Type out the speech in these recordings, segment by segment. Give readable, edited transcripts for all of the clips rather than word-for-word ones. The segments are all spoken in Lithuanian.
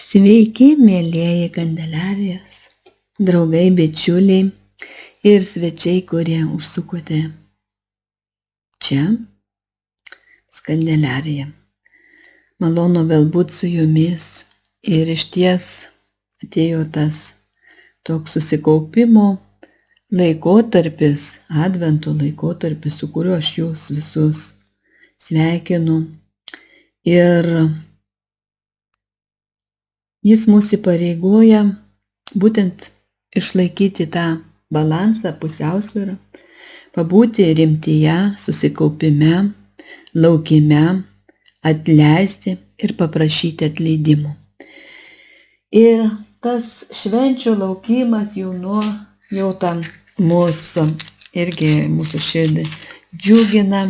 Sveiki, mėlieji Kandeliarijos draugai, bičiuliai ir svečiai, kurie užsukote čia, Kandeliarija. Malonu vėl būti su jumis ir išties atėjo tas toks susikaupimo laikotarpis, advento laikotarpis, su kuriuo aš jūs visus sveikinu. Ir jis mus įpareigoja būtent išlaikyti tą balansą, pusiausvyrą, pabūti rimtyje, susikaupime, laukime, atleisti ir paprašyti atleidimo. Ir tas švenčių laukimas jau tam mūsų širdį džiugina,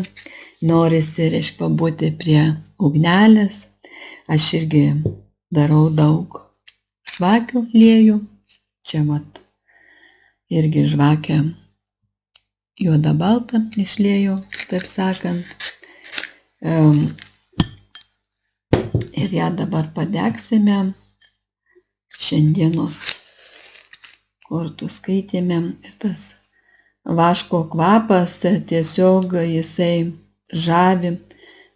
norisi pabūti prie ugnelės. Aš irgi darau daug žvakių, lieju. Čia irgi žvakę juodą baltą išlieju, taip sakant. Ir ją dabar padegsime. Šiandienos kortų skaitėme. Ir tas vaško kvapas tiesiog jisai žavi,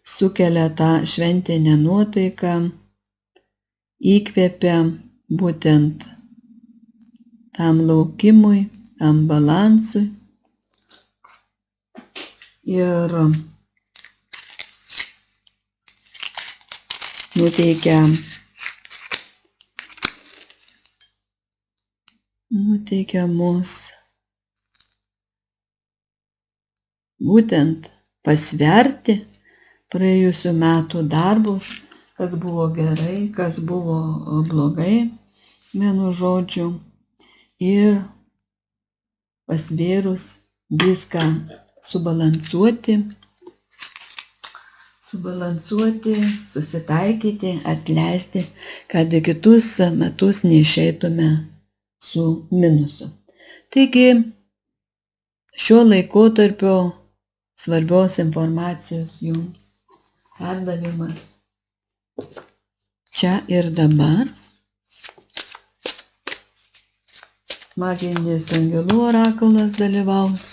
sukelia tą šventinę nuotaiką, įkvepia būtent tam laukimui, tam balansui. Ir nuteikia mus būtent pasverti praėjusių metų darbus, kas buvo gerai, kas buvo blogai, vienu žodžiu, ir pasvėrus viską subalansuoti, susitaikyti, atleisti, kad į kitus metus neišeitume su minusu. Taigi, šio laikotarpio svarbios informacijos jums perdavimas čia ir dabar. Maginis angelų orakulas dalyvaus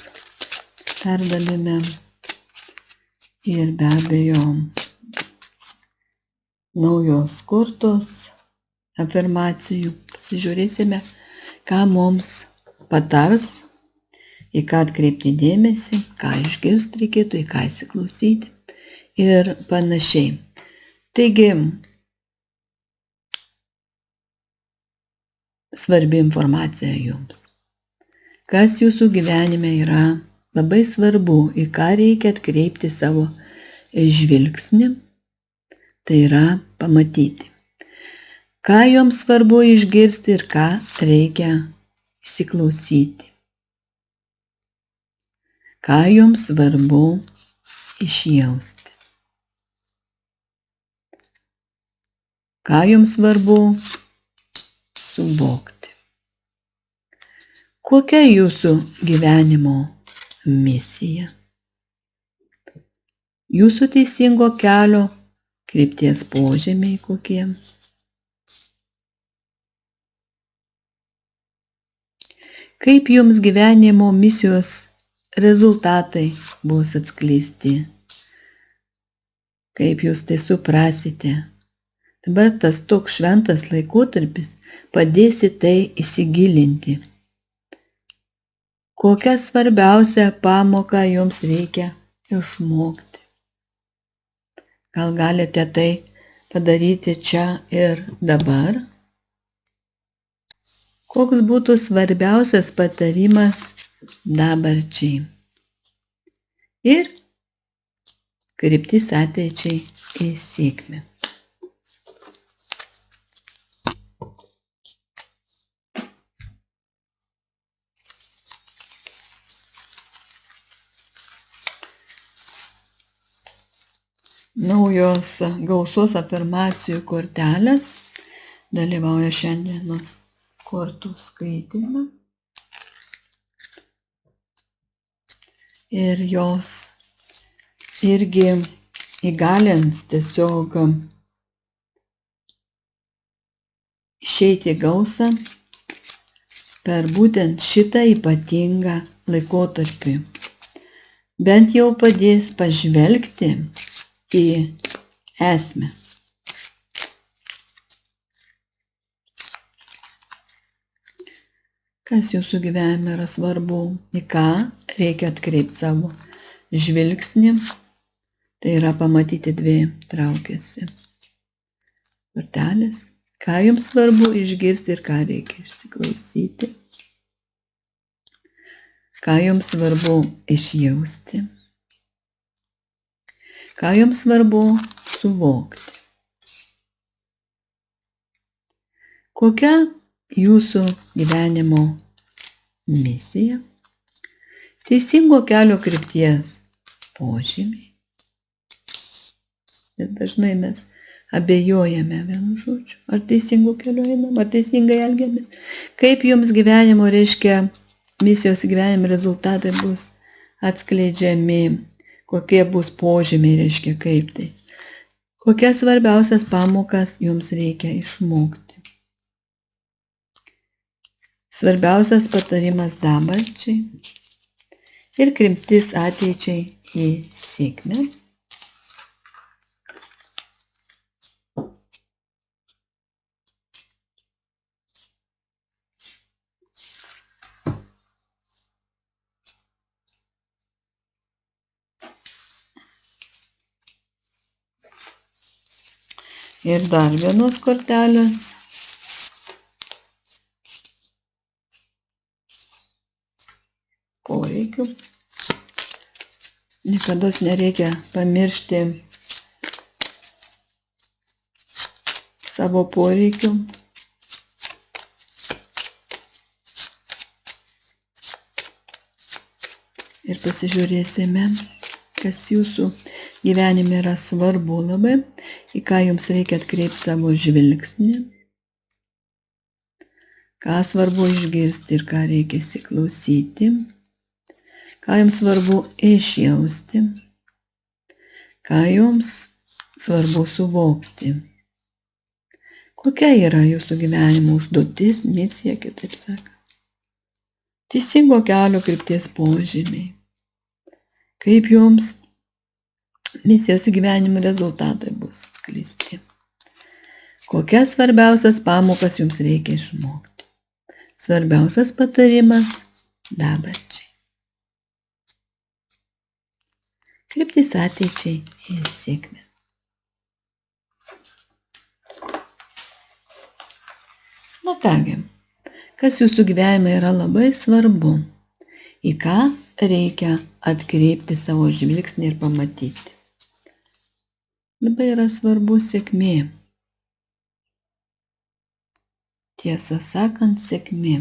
perdavime ir be abejo naujos kortos afirmacijų. Pasižiūrėsime, ką mums patars, į ką atkreipti dėmesį, ką išgirsti reikėtų, į ką įsiklausyti ir panašiai. Taigi, svarbi informacija jums. Kas jūsų gyvenime yra labai svarbu, į ką reikia atkreipti savo žvilgsnį, tai yra pamatyti. Ką jums svarbu išgirsti ir ką reikia įsiklausyti. Ką jums svarbu išjausti. Ką jums svarbu suvokti. Kokia jūsų gyvenimo misija? Jūsų teisingo kelio krypties požymiai kokie? Kaip jums gyvenimo misijos rezultatai bus atskleisti? Kaip jūs tai suprasite? Dabar tas toks šventas laikotarpis padės į tai įsigilinti. Kokią svarbiausią pamoką jums reikia išmokti? Gal galite tai padaryti čia ir dabar? Koks būtų svarbiausias patarimas dabarčiai? Ir kryptis ateičiai į sėkmę. Naujos gausos afirmacijų kortelės dalyvauja šiandienos kortų skaitime. Ir jos irgi įgalins tiesiog išeiti į gausą per būtent šitą ypatingą laikotarpį. Bent jau padės pažvelgti į esmę. Kas jūsų gyvenime yra svarbu, į ką reikia atkreipti savo žvilgsnį, tai yra pamatyti dvi traukiasi kortelės, ką jums svarbu išgirsti ir ką reikia išsiklausyti, ką jums svarbu išjausti, ką jums svarbu suvokti. Kokia jūsų gyvenimo misija, teisingo kelio krypties požymiai. Bet dažnai mes abejojame vienu žodžiu, ar teisingo kelio einam, ar teisingai elgiamės. Kaip jums gyvenimo reiškia misijos gyvenimo rezultatai bus atskleidžiami, kokie bus požymiai reiškia kaip tai. Kokias svarbiausias pamokas jums reikia išmokti. Svarbiausias patarimas dabarčiai ir kryptis ateičiai į sėkmę. Ir dar vienos kortelės. Poreikių. Niekada nereikia pamiršti savo poreikių. Ir pasižiūrėsime, kas jūsų gyvenime yra svarbu labai, į ką jums reikia atkreipti savo žvilgsnį, ką svarbu išgirsti ir ką reikia įsiklausyti. Ką jums svarbu išjausti, ką jums svarbu suvokti. Kokia yra jūsų gyvenimo užduotis, misija, kitaip sakant. Teisingo kelio krypties požymiai. Kaip jums misijos gyvenimo rezultatai bus atskleisti. Kokias svarbiausias pamokas jums reikia išmokti. Svarbiausias patarimas dabarčiai. Kryptis ateičiai į sėkmę. Na kągi, kas jūsų gyvenime yra labai svarbu, į ką reikia atkreipti savo žvilgsnį ir pamatyti. Labai yra svarbu sėkmė. Tiesą sakant, sėkmė.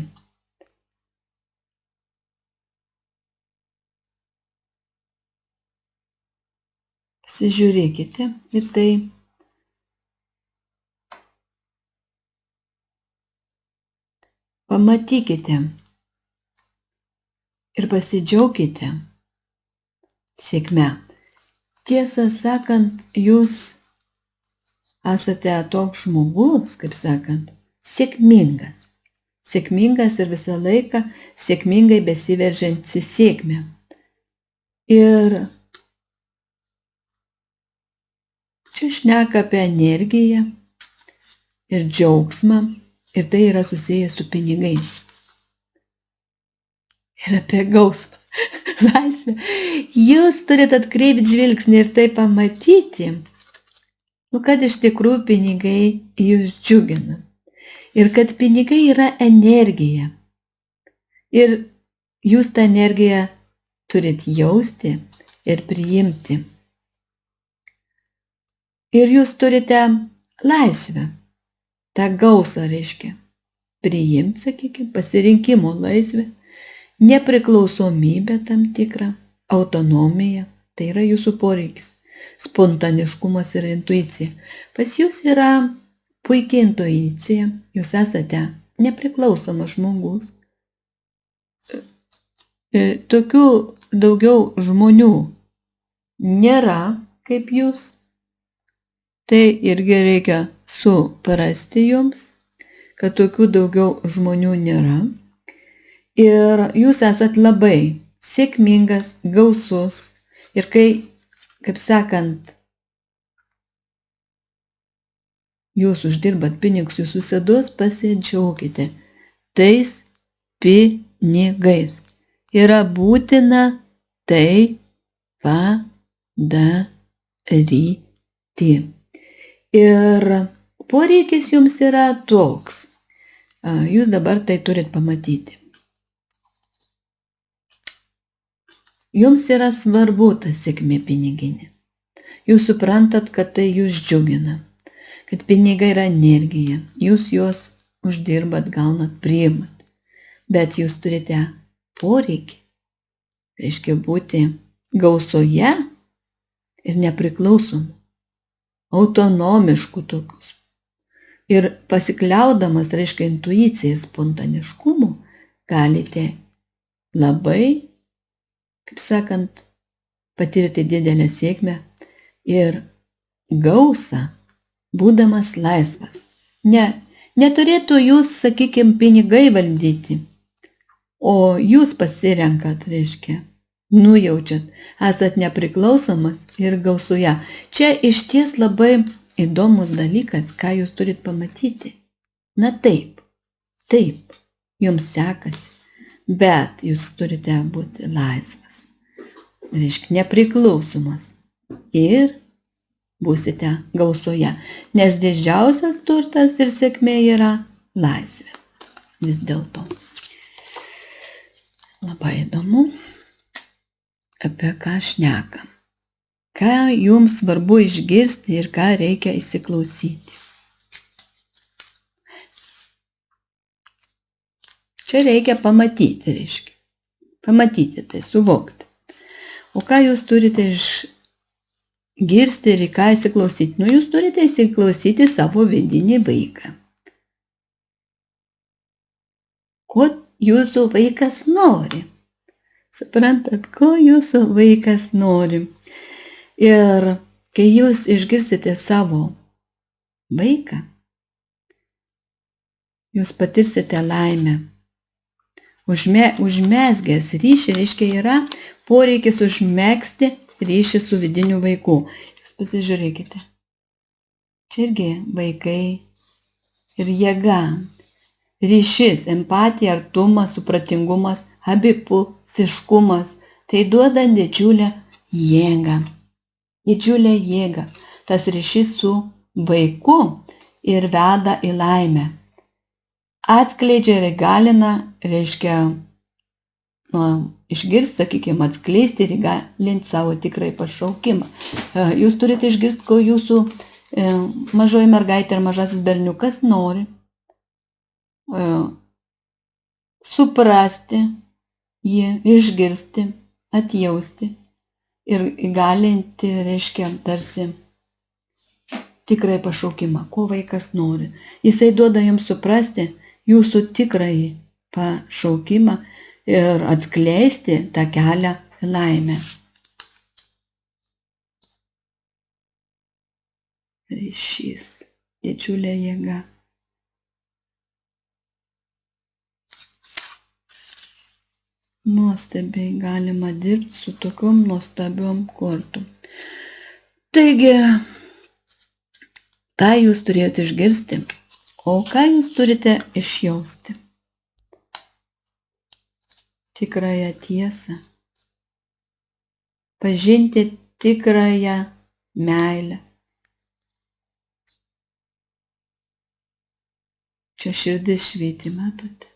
Pasižiūrėkite į tai. Pamatykite ir pasidžiaukite sėkme. Tiesą sakant, jūs esate toks žmogus, kaip sakant, sėkmingas. Sėkmingas ir visą laiką sėkmingai besiveržiantis į sėkmę. Ir čia šneka apie energiją ir džiaugsmą, ir tai yra susijęs su pinigais. Ir apie gausmą, laisvę. Jūs turite atkreipti žvilgsnį ir tai pamatyti, kad iš tikrųjų pinigai jūs džiugina. Ir kad pinigai yra energija. Ir jūs tą energiją turit jausti ir priimti. Ir jūs turite laisvę, tą gausą reiškia, priimti, sakykime, pasirinkimo laisvę, nepriklausomybę tam tikrą, autonomiją, tai yra jūsų poreikis, spontaniškumas ir intuicija. Pas jūs yra puikia intuicija, jūs esate nepriklausomas žmogus. Tokių daugiau žmonių nėra kaip jūs. Tai irgi reikia suprasti jums, kad tokių daugiau žmonių nėra. Ir jūs esat labai sėkmingas, gausus. Ir kai, kaip sakant, jūs uždirbat pinigus, jūs visados pasidžiaukite tais pinigais. Yra būtina tai padaryti. Ir poreikis jums yra toks. Jūs dabar tai turit pamatyti. Jums yra svarbu ta sėkmė piniginė. Jūs suprantat, kad tai jūs džiugina, kad pinigai yra energija. Jūs juos uždirbat, gaunat, priimat. Bet jūs turite poreikį, reiškia būti gausoje ir nepriklausomu, autonomišku tokius. Ir pasikliaudamas, reiškia intuicija ir spontaniškumu, galite labai, kaip sakant, patirti didelę sėkmę ir gausą, būdamas laisvas. Neturėtų jūs, sakykime, pinigai valdyti, o jūs pasirenkat, reiškia, nujaučiat, esat nepriklausomas ir gausoje. Čia išties labai įdomus dalykas, ką jūs turit pamatyti. Na taip, jums sekasi, bet jūs turite būti laisvas. Reiškia, nepriklausomas ir būsite gausoje, nes didžiausias turtas ir sėkmė yra laisvė. Vis dėlto. Labai įdomu, apie ką šnekam. Ką jums svarbu išgirsti ir ką reikia įsiklausyti. Čia reikia pamatyti, reiškia. Pamatyti tai, suvokti. O ką jūs turite išgirsti ir į ką įsiklausyti? Jūs turite įsiklausyti savo vidinį vaiką. Ko jūsų vaikas nori? Suprantat, ko jūsų vaikas nori? Ir kai jūs išgirsite savo vaiką, jūs patirsite laimę. Užmezgęs ryšį, reiškia, yra poreikis užmegzti ryšį su vidiniu vaiku. Jūs pasižiūrėkite. Čia irgi vaikai ir jėga. Ryšys, empatija, artumas, supratingumas, abipusiškumas. Tai duoda didžiulę jėgą. Didžiulę jėgą. Tas ryšys su vaiku ir veda į laimę. Atskleidžia ir įgalina, reiškia, išgirsti, sakykime, atskleisti ir įgalinti savo tikrai pašaukimą. Jūs turite išgirsti, ko jūsų mažoji mergaitė ir mažasis berniukas nori. Suprasti jį, išgirsti, atjausti ir įgalinti, reiškia, tarsi tikrai pašaukimą, ko vaikas nori. Jisai duoda jums suprasti jūsų tikrąjį pašaukimą ir atskleisti tą kelią į laimę. Ryšys, didžiulė jėga. Nuostabiai galima dirbti su tokiom nuostabiom kortom. Taigi, tą jūs turėjote išgirsti. O ką jūs turite išjausti? Tikrąją tiesą. Pažinti tikrąją meilę. Čia širdis švyti, matote?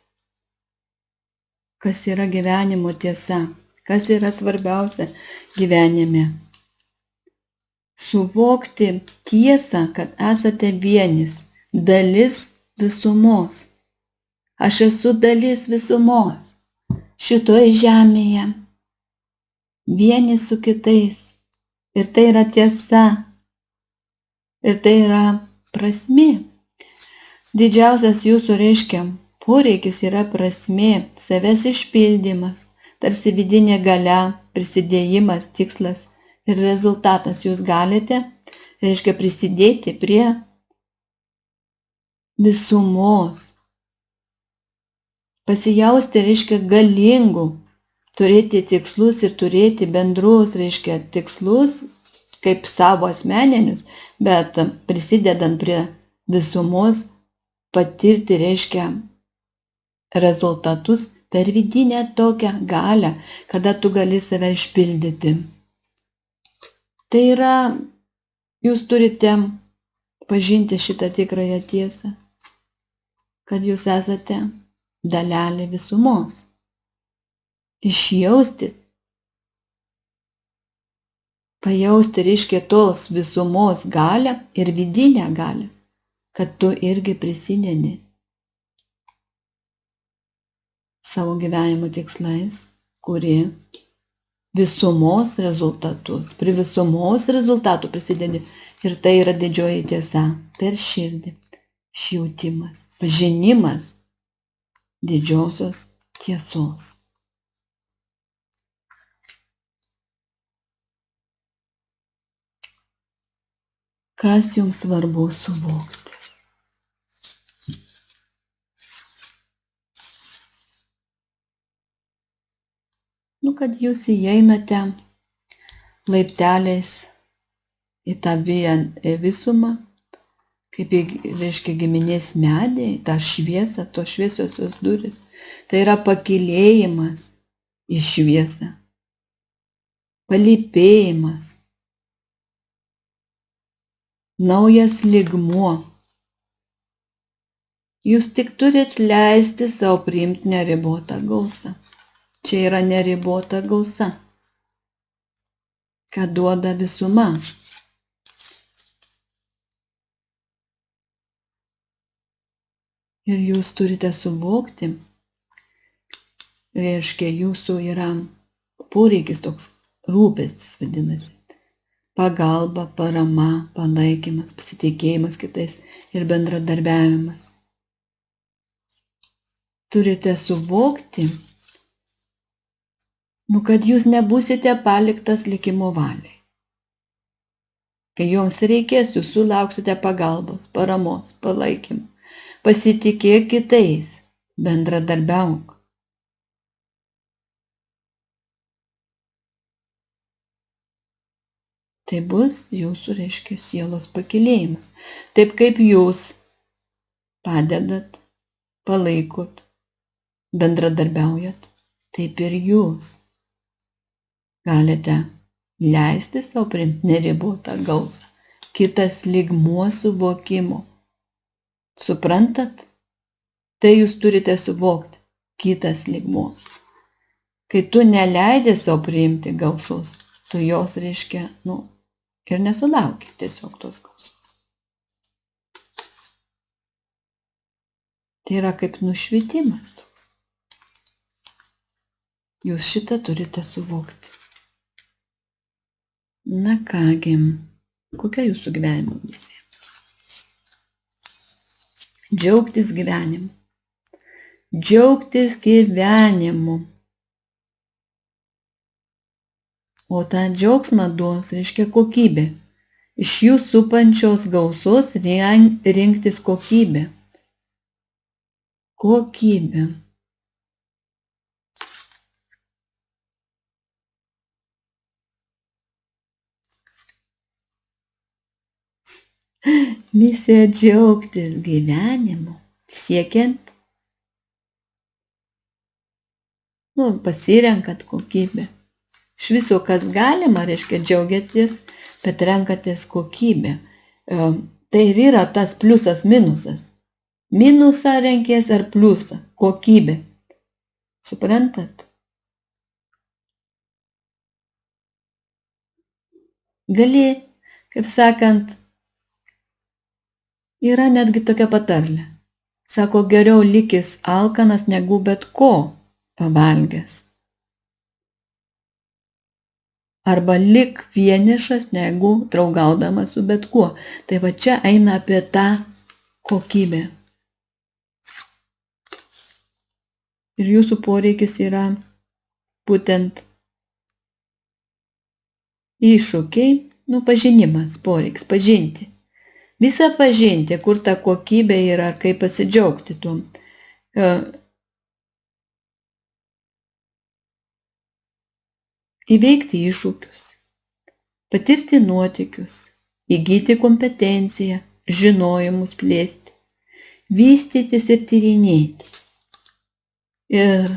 Kas yra gyvenimo tiesa? Kas yra svarbiausia gyvenime? Suvokti tiesą, kad esate vienis. Dalis visumos. Aš esu dalis visumos. Šitoj žemėje. Vieni su kitais. Ir tai yra tiesa. Ir tai yra prasmė. Didžiausias jūsų, reiškia, poreikis yra prasmė, savęs išpildymas, tarsi vidinė galia, prisidėjimas, tikslas ir rezultatas. Jūs galite, reiškia, prisidėti prie visumos, Pasijausti reiškia galingu, turėti tikslus ir turėti bendrus, reiškia, tikslus, kaip savo asmeninius, bet prisidedant prie visumos, patirti, reiškia, rezultatus per vidinę tokią galią, kada tu gali save išpildyti. Tai yra, jūs turite pažinti šitą tikrąją tiesą, kad jūs esate dalelė visumos. Išjausti, pajausti reiškia tos visumos galią ir vidinę galią, kad tu irgi prisidedi savo gyvenimo tikslais, kurie visumos rezultatus, prie visumos rezultatų prisidedi. Ir tai yra didžioji tiesa per širdį, šjautimas, pažinimas didžiosios tiesos. Kas jums svarbu suvokti? Kad jūs įeinate laipteliais į tą visumą, kaip reiškia giminės medį, tą šviesą, tos šviesiosios durys. Tai yra pakilėjimas į šviesą, palypėjimas, naujas lygmuo. Jūs tik turit leisti savo priimti neribotą gausą. Čia yra neribota gausa, ką duoda visuma. Ir jūs turite suvokti, reiškia, jūsų yra poreikis toks, rūpestis vadinasi. Pagalba, parama, palaikymas, pasitikėjimas kitais ir bendradarbiavimas. Turite suvokti, kad jūs nebūsite paliktas likimo valiai. Kai jums reikės, jūs sulauksite pagalbos, paramos, palaikymo. Pasitikėk kitais, bendradarbiauk. Tai bus jūsų, reiškia, sielos pakilėjimas. Taip kaip jūs padedat, palaikot, bendradarbiaujat, taip ir jūs galite leisti savo priimti neribotą gausą. Kitas lygmuo suvokimo. Suprantat? Tai jūs turite suvokti. Kitas lygmuo. Kai tu neleidi savo priimti gausos, tu jos, reiškia, ir nesulauki tiesiog tos gausos. Tai yra kaip nušvitimas toks. Jūs šitą turite suvokti. Na kągi, kokia jūsų gyvenimo misija? Džiaugtis gyvenimu. Džiaugtis gyvenimu. O tą džiaugsmą duos, reiškia, kokybė. Iš jų supančios gausos rinktis kokybę. Kokybė. Misija džiaugtis gyvenimu, siekiant, pasirenkant kokybę. Iš viso, kas galima, reiškia, džiaugiatės, bet renkatės kokybę. Tai ir yra tas pliusas, minusas. Minusą renkės ar pliusą, kokybė. Suprantat? Gali, kaip sakant, yra netgi tokia patarlė. Sako, geriau likis alkanas negu bet ko pavalgęs. Arba lik vienišas negu draugaudamas su bet kuo. Tai va čia eina apie tą kokybę. Ir jūsų poreikis yra būtent iššūkiai, pažinimas, poreikis, pažinti. Visą pažinti, kur ta kokybė yra, kaip pasidžiaugti tuom. įveikti iššūkius, patirti nuotykius, įgyti kompetenciją, žinojimus plėsti, vystytis ir tyrinėti. Ir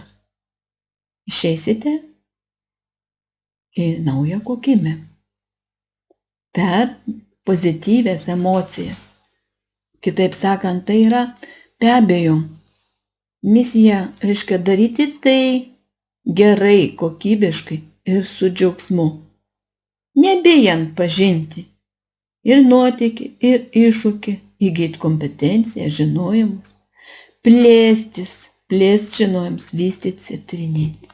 išeisite į naują kokybę per pozityvias emocijas. Kitaip sakant, tai yra be abejo misija, reiškia daryti tai gerai, kokybiškai ir su džiaugsmu. Nebijant pažinti ir nuotykį, ir iššūkį, įgyti kompetenciją, žinojimus, plėstis, plėsti žinojimus, vystytis ir tyrinėti.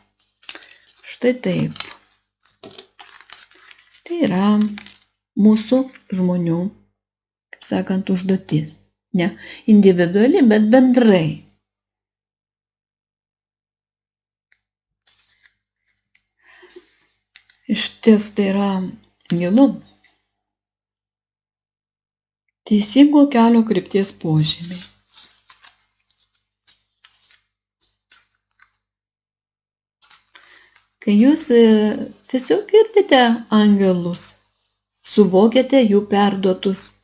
Štai taip. Tai yra mūsų žmonių, kaip sakant, užduotis. Ne individuali, bet bendrai. Išties tai yra gilu. Teisingo kelio krypties požymiai. Kai jūs tiesiog girdite angelus, suvokiate jų perduotas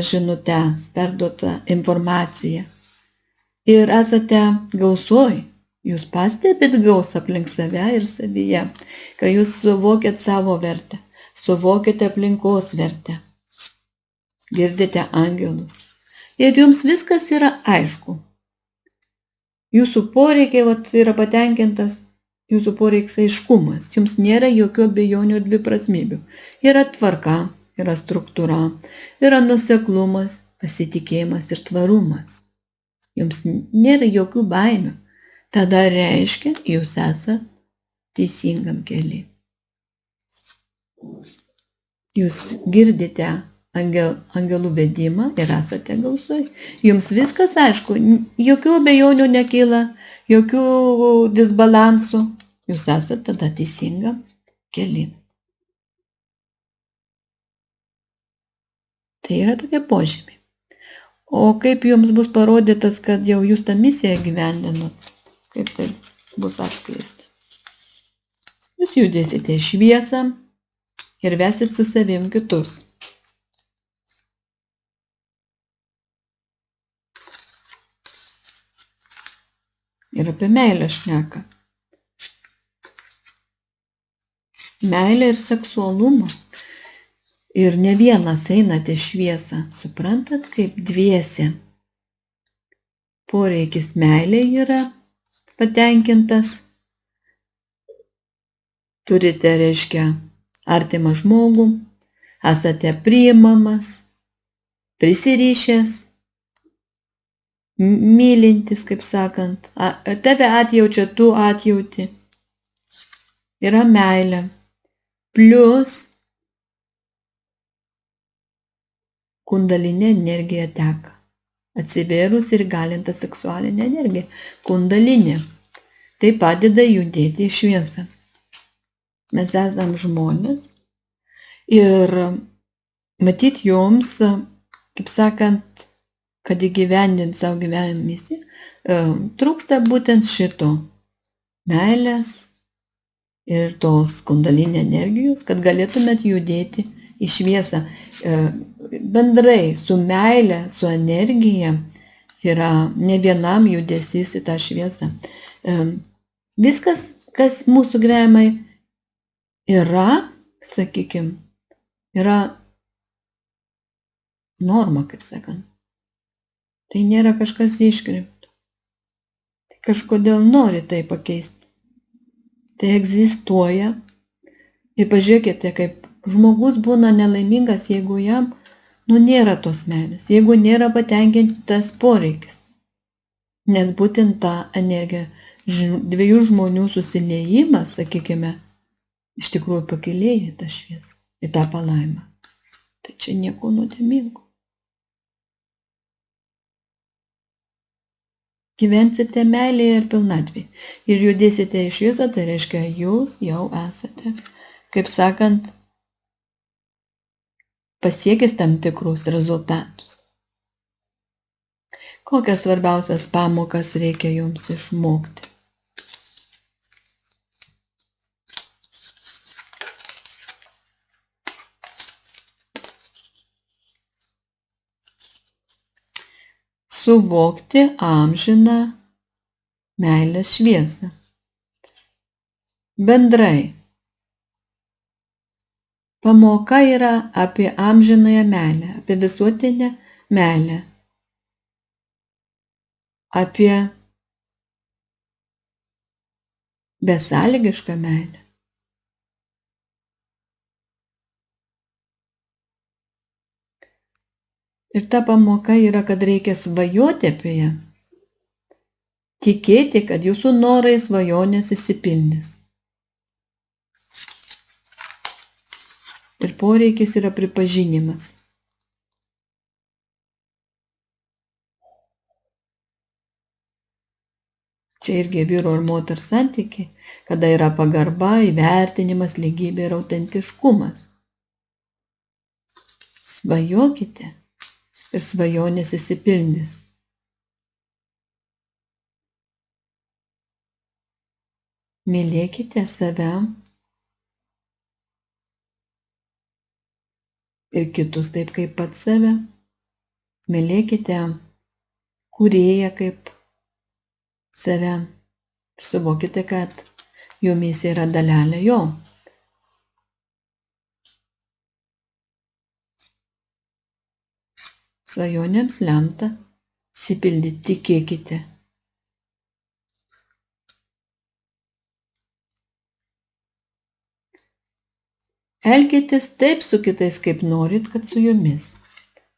žinutes, perduotą informaciją ir esate gausoj, jūs pastebit gausą aplink save ir savyje, kai jūs suvokėt savo vertę, suvokėte aplinkos vertę, girdite angelus ir jums viskas yra aišku. Jūsų poreikiai yra patenkintas, jūsų poreiks aiškumas, jums nėra jokių abejonių ir dviprasmybių. Yra tvarka, yra struktūra, yra nuoseklumas, pasitikėjimas ir tvarumas. Jums nėra jokių baimių. Tada reiškia, jūs esate teisingam kely. Jūs girdite angelų vedimą ir esate gausoj. Jums viskas aišku, jokių abejonių nekyla, jokių disbalansų. Jūs esate tada teisingam kely. Tai yra tokie požymiai. O kaip jums bus parodytas, kad jau jūs tą misiją gyvendinot, kaip tai bus atskleista? Jūs judėsite į šviesą ir vesit su savim kitus. Ir apie meilę šneka. Meilė ir seksualumą. Ir ne vienas einate šviesą, suprantat, kaip dviese. Poreikis meilė yra patenkintas. Turite, reiškia, artimą žmogų, esate priimamas, prisirišęs, mylintis, kaip sakant, tave atjaučia, tu atjauti. Yra meilė. Plius kundalinė energija teka. Atsivėrus ir galinta seksualinė energija. Kundalinė. Tai padeda judėti į šviesą. Mes esam žmonės ir matyt jums, kaip sakant, kad įgyvendint savo gyvenimo misiją, trūksta būtent šito meilės ir tos kundalinė energijos, kad galėtumėt judėti į šviesą. Bendrai su meile, su energija yra ne vienam judesys į tą šviesą. Viskas, kas mūsų gyvenimai yra, sakykime, yra norma, kaip sakant. Tai nėra kažkas iškreipto. Tai kažkodėl nori tai pakeisti. Tai egzistuoja. Ir pažiūrėkite, kaip žmogus būna nelaimingas, jeigu jam nėra tos meilės, jeigu nėra patenkintas poreikis. Nes būtent ta energija, dviejų žmonių susiliejimas, sakykime, iš tikrųjų pakilėja tą šviesą, į tą palaimą. Tai čia nieko nuodėmingo. Gyvensite meilėje ir pilnatvėje. Ir judėsite į šviesą, tai reiškia, jūs jau esate, kaip sakant, pasiekęs tam tikrus rezultatus. Kokias svarbiausias pamokas reikia jums išmokti? suvokti amžiną meilės šviesą. Bendrai, pamoka yra apie amžinąją meilę, apie visuotinę meilę, apie besąlygišką meilę. Ir ta pamoka yra, kad reikia svajoti apie ją, tikėti, kad jūsų norai svajonės išsipildys. Ir poreikis yra pripažinimas. Čia irgi vyro ir moters santykiai, kada yra pagarba, įvertinimas, lygybė ir autentiškumas. Svajokite ir svajonės išsipildys. Mylėkite save ir kitus taip kaip pat save. Mylėkite kūrėją kaip save. Suvokite, kad jumise yra dalelė jo. Svajonėms lemta išsipildyti, tikėkite. Elkitės taip su kitais, kaip norit, kad su jumis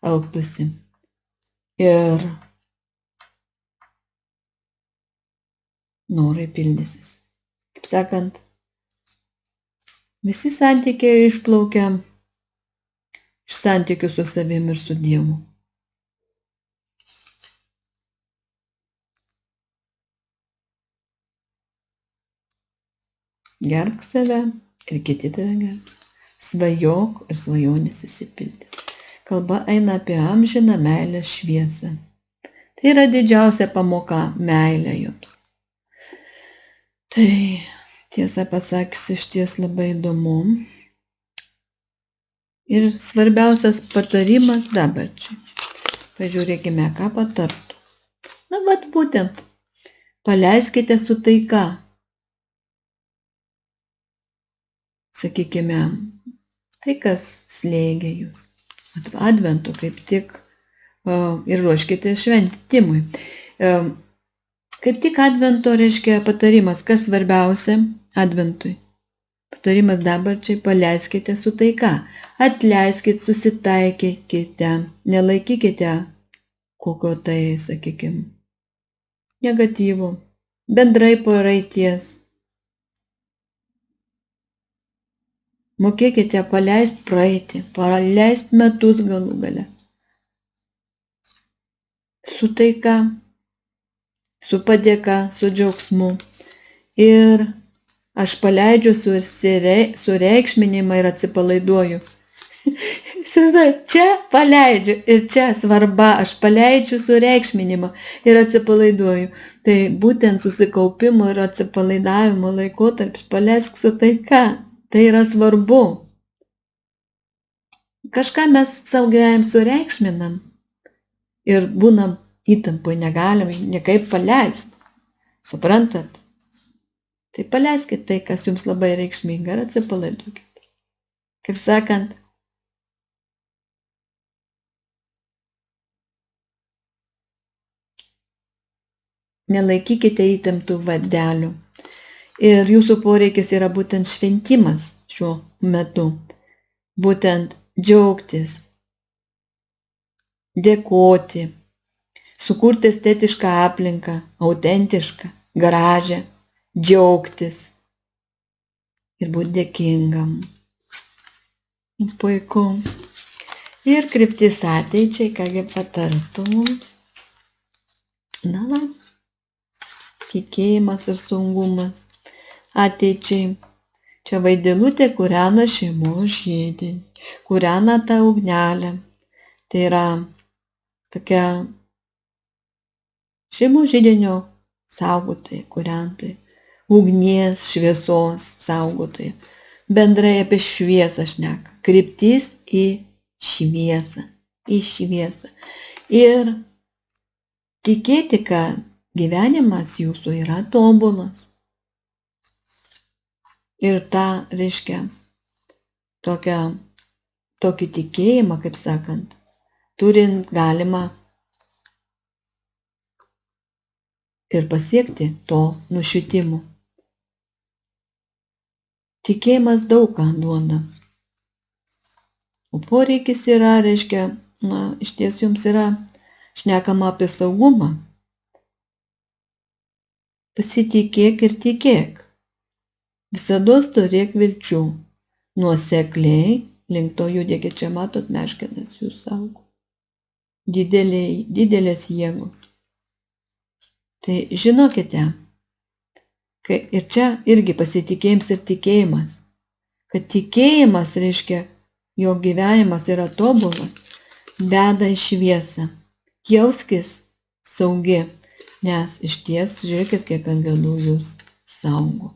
elgtųsi. Ir norai pildysis. Kaip sakant, visi santykiai išplaukia iš santykių su savimi ir su Dievu. Gerbk save ir kiti tave gerbs. Svajok ir svajonės išsipildys. Kalba eina apie amžiną meilės šviesą. Tai yra didžiausia pamoka - meilė jums. Tai tiesą pasakius, išties labai įdomu. Ir svarbiausias patarimas dabarčiai. Pažiūrėkime, ką patartų. Na, vat būtent, paleiskite su taika. Sakykime, tai, kas slėgia jūs. Adventu kaip tik ir ruoškite šventimui. Kaip tik advento reiškia patarimas, kas svarbiausia adventui. Patarimas dabarčiai, paleiskite su taika. Atleiskite, susitaikykite, nelaikykite kokio tai, sakykime, negatyvų, bendrai praeities. Mokėkite paleisti praeitį, paleisti metus galų gale. Su taika, su padėka, su džiaugsmu. Ir aš paleidžiu sureikšminimą ir atsipalaiduoju. Čia paleidžiu ir čia svarba, aš paleidžiu sureikšminimą ir atsipalaiduoju. Tai būtent susikaupimo ir atsipalaidavimo laikotarpis, paleisk su taika. Tai yra svarbu. Kažką mes savo gyvenime sureikšminam ir būnam įtampoj, negalim niekaip paleisti. Suprantat? Tai paleiskite tai, kas jums labai reikšminga ir atsipalaiduokite. Kaip sakant, nelaikykite įtemptų vadelių. Ir jūsų poreikis yra būtent šventimas šiuo metu. Būtent džiaugtis, dėkoti, sukurti estetišką aplinką, autentišką, gražią, džiaugtis ir būti dėkingam. Puiku. Ir kryptis ateičiai, kągi patartų mums. Na, tikėjimas ir saugumas. Ateičiai. Čia vaidilutė kūrena šeimos židinį, kūrena tą ugnelę. Tai yra tokia šeimos židinio saugotojai, kūrentojai, ugnies, šviesos saugotojai. Bendrai apie šviesą šneka. Kryptis į šviesą, į šviesą. Ir tikėti, kad gyvenimas jūsų yra tobulas. Ir tą reiškia tokį tikėjimą, kaip sakant, turint galima ir pasiekti to nušvitimo. Tikėjimas daug ką duoda. O poreikis yra, reiškia, iš ties jums yra šnekama apie saugumą. Pasitikėk ir tikėk. Visados turėk vilčių. Nuosekliai link to judėkit, čia matot, meškinas jūs saugo. Didelės jėgos. Tai žinokite, ir čia irgi pasitikėjimas ir tikėjimas. Kad tikėjimas reiškia, jo gyvenimas yra tobulas, veda į šviesą. Jauskis saugi, nes iš ties, žiūrėkit, kiek angelų jūs saugo.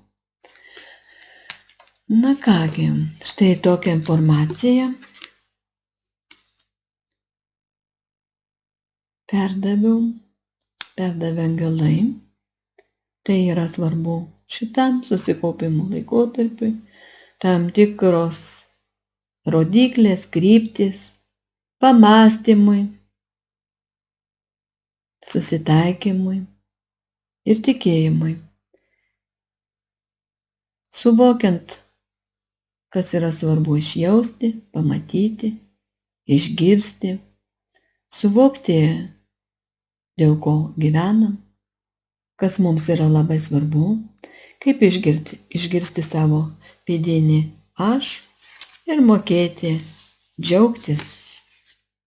Na kągi, štai tokia informacija. Perdavė angelai. Tai yra svarbu šitam susikaupimo laikotarpiui, tam tikros rodiklės, kryptis, pamąstymui, susitaikymui ir tikėjimui. Suvokiant, kas yra svarbu išjausti, pamatyti, išgirsti, suvokti, dėl ko gyvenam, kas mums yra labai svarbu, kaip išgirsti savo vidinį aš ir mokėti džiaugtis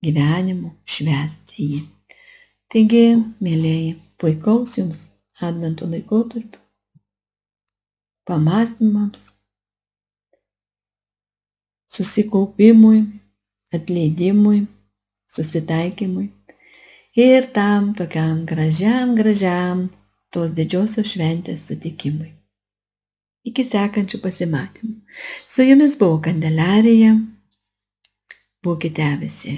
gyvenimu, švęsti jį. Taigi, mielieji, puikaus jums advento laikotarpio, pamąstymams, susikaupimui, atleidimui, susitaikymui ir tam tokiam gražiam tos didžiosios šventės sutikimui. Iki sekančių pasimatymų. Su jumis buvo Kandelarija. Būkite visi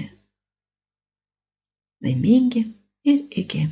laimingi ir iki.